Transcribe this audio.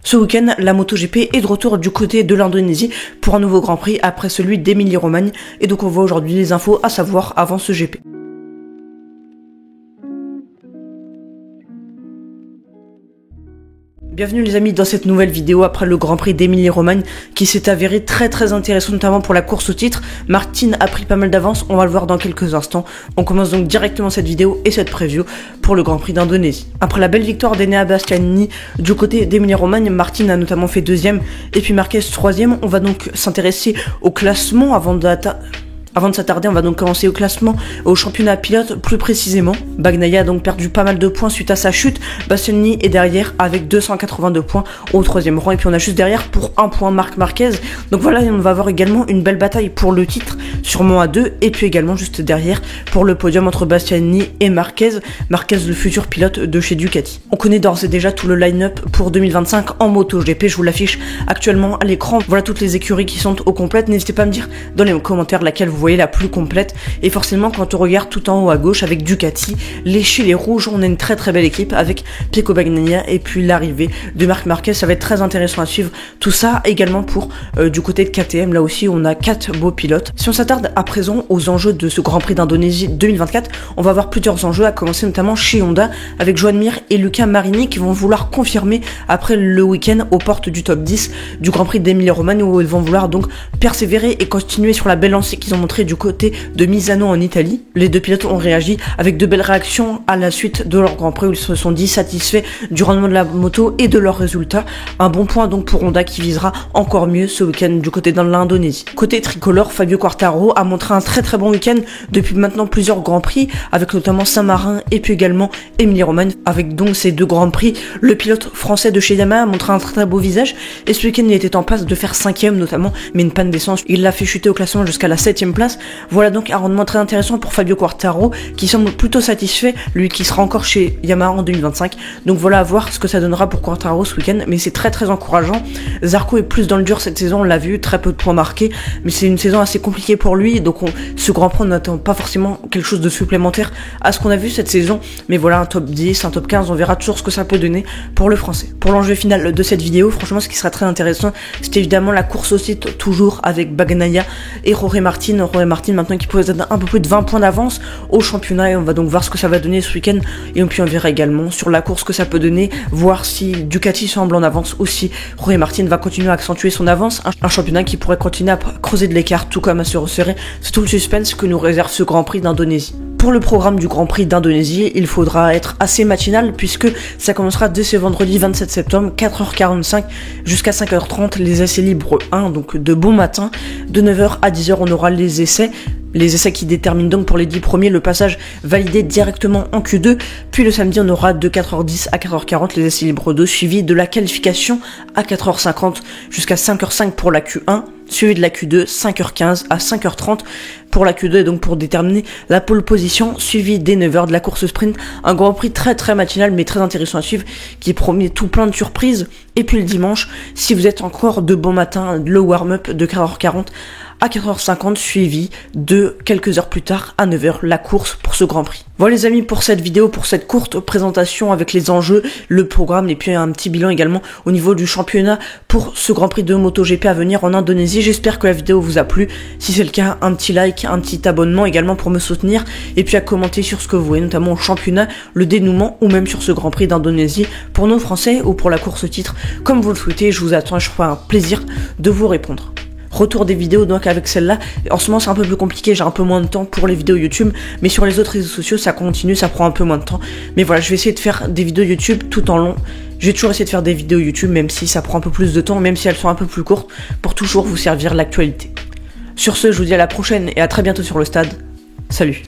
Ce week-end, la MotoGP est de retour du côté de l'Indonésie pour un nouveau Grand Prix après celui d'Émilie-Romagne. Et donc on voit aujourd'hui les infos à savoir avant ce GP. Bienvenue les amis dans cette nouvelle vidéo après le Grand Prix d'Émilie-Romagne qui s'est avéré très intéressant, notamment pour la course au titre. Martin a pris pas mal d'avance, on va le voir dans quelques instants. On commence donc directement cette vidéo et cette preview pour le Grand Prix d'Indonésie. Après la belle victoire d'Enea Bastianini du côté d'Émilie-Romagne, Martin a notamment fait 2e et puis Marquez 3e. On va donc s'intéresser au classement avant de s'attarder, on va donc commencer au classement, au championnat pilote plus précisément. Bagnaia a donc perdu pas mal de points suite à sa chute. Bastianini est derrière avec 282 points au 3e rang. Et puis on a juste derrière pour 1 point Marc Marquez. Donc voilà, on va avoir également une belle bataille pour le titre, sûrement à 2. Et puis également juste derrière pour le podium entre Bastianini et Marquez. Marquez, le futur pilote de chez Ducati. On connaît d'ores et déjà tout le line-up pour 2025 en MotoGP. Je vous l'affiche actuellement à l'écran. Voilà toutes les écuries qui sont au complète. N'hésitez pas à me dire dans les commentaires laquelle vous voyez la plus complète. Et forcément quand on regarde tout en haut à gauche avec Ducati, les gilets rouges, on a une très belle équipe avec Pecco Bagnaia et puis l'arrivée de Marc Marquez. Ça va être très intéressant à suivre tout ça. Également pour du côté de KTM, là aussi on a 4 beaux pilotes. Si on s'attarde à présent aux enjeux de ce Grand Prix d'Indonésie 2024, on va avoir plusieurs enjeux, à commencer notamment chez Honda avec Joan Mir et Luca Marini qui vont vouloir confirmer après le week-end aux portes du top 10 du Grand Prix d'Émilie-Romagne, où ils vont vouloir donc persévérer et continuer sur la belle lancée qu'ils ont montré du côté de Misano en Italie. Les deux pilotes ont réagi avec de belles réactions à la suite de leur Grand Prix où ils se sont dit satisfaits du rendement de la moto et de leurs résultats. Un bon point donc pour Honda qui visera encore mieux ce week-end du côté de l'Indonésie. Côté tricolore, Fabio Quartararo a montré un très bon week-end depuis maintenant plusieurs Grands Prix, avec notamment Saint-Marin et puis également Émilie-Romagne. Avec donc ces deux Grands Prix, le pilote français de chez Yamaha a montré un très beau visage et ce week-end il était en passe de faire 5e notamment, mais une panne d'essence, il l'a fait chuter au classement jusqu'à la 7e place. Voilà donc un rendement très intéressant pour Fabio Quartararo qui semble plutôt satisfait, lui qui sera encore chez Yamaha en 2025. Donc voilà, à voir ce que ça donnera pour Quartararo ce week-end, mais c'est très encourageant. Zarco est plus dans le dur cette saison, on l'a vu, très peu de points marqués, mais c'est une saison assez compliquée pour lui, donc ce Grand Prix n'attend pas forcément quelque chose de supplémentaire à ce qu'on a vu cette saison, mais voilà, un top 10, un top 15, on verra toujours ce que ça peut donner pour le français. Pour l'enjeu final de cette vidéo, franchement ce qui sera très intéressant, c'est évidemment la course au titre, toujours avec Bagnaia et Jorge Martin maintenant qui possède un peu plus de 20 points d'avance au championnat, et on va donc voir ce que ça va donner ce week-end, et puis on verra également sur la course que ça peut donner, voir si Ducati semble en avance ou si Jorge Martin va continuer à accentuer son avance, un championnat qui pourrait continuer à creuser de l'écart tout comme à se resserrer. C'est tout le suspense que nous réserve ce Grand Prix d'Indonésie. Pour le programme du Grand Prix d'Indonésie, il faudra être assez matinal puisque ça commencera dès ce vendredi 27 septembre, 4h45 jusqu'à 5h30, les essais libres 1, donc de bon matin. De 9h à 10h, on aura les essais qui déterminent donc pour les 10 premiers le passage validé directement en Q2. Puis le samedi, on aura de 4h10 à 4h40 les essais libres 2, suivi de la qualification à 4h50 jusqu'à 5h05 pour la Q1, suivi de la Q2, 5h15 à 5h30 pour la Q2, et donc pour déterminer la pole position, suivi dès 9h de la course sprint. Un Grand Prix très matinal mais très intéressant à suivre, qui promet tout plein de surprises. Et puis le dimanche, si vous êtes encore de bon matin, le warm-up de 4h40 à 4h50, suivi de quelques heures plus tard à 9h la course pour ce Grand Prix. Voilà les amis pour cette vidéo, pour cette courte présentation avec les enjeux, le programme et puis un petit bilan également au niveau du championnat pour ce Grand Prix de MotoGP à venir en Indonésie. J'espère que la vidéo vous a plu. Si c'est le cas, un petit like, un petit abonnement également pour me soutenir, et puis à commenter sur ce que vous voyez, notamment au championnat, le dénouement ou même sur ce Grand Prix d'Indonésie pour nos Français ou pour la course au titre, comme vous le souhaitez. Je vous attends, je ferai un plaisir de vous répondre. Retour des vidéos donc avec celle-là. En ce moment c'est un peu plus compliqué, j'ai un peu moins de temps pour les vidéos YouTube, mais sur les autres réseaux sociaux ça continue, ça prend un peu moins de temps. Mais voilà, je vais essayer de faire des vidéos YouTube tout en long. Je vais toujours essayer de faire des vidéos YouTube même si ça prend un peu plus de temps, même si elles sont un peu plus courtes, pour toujours vous servir l'actualité. Sur ce, je vous dis à la prochaine et à très bientôt sur le stade. Salut.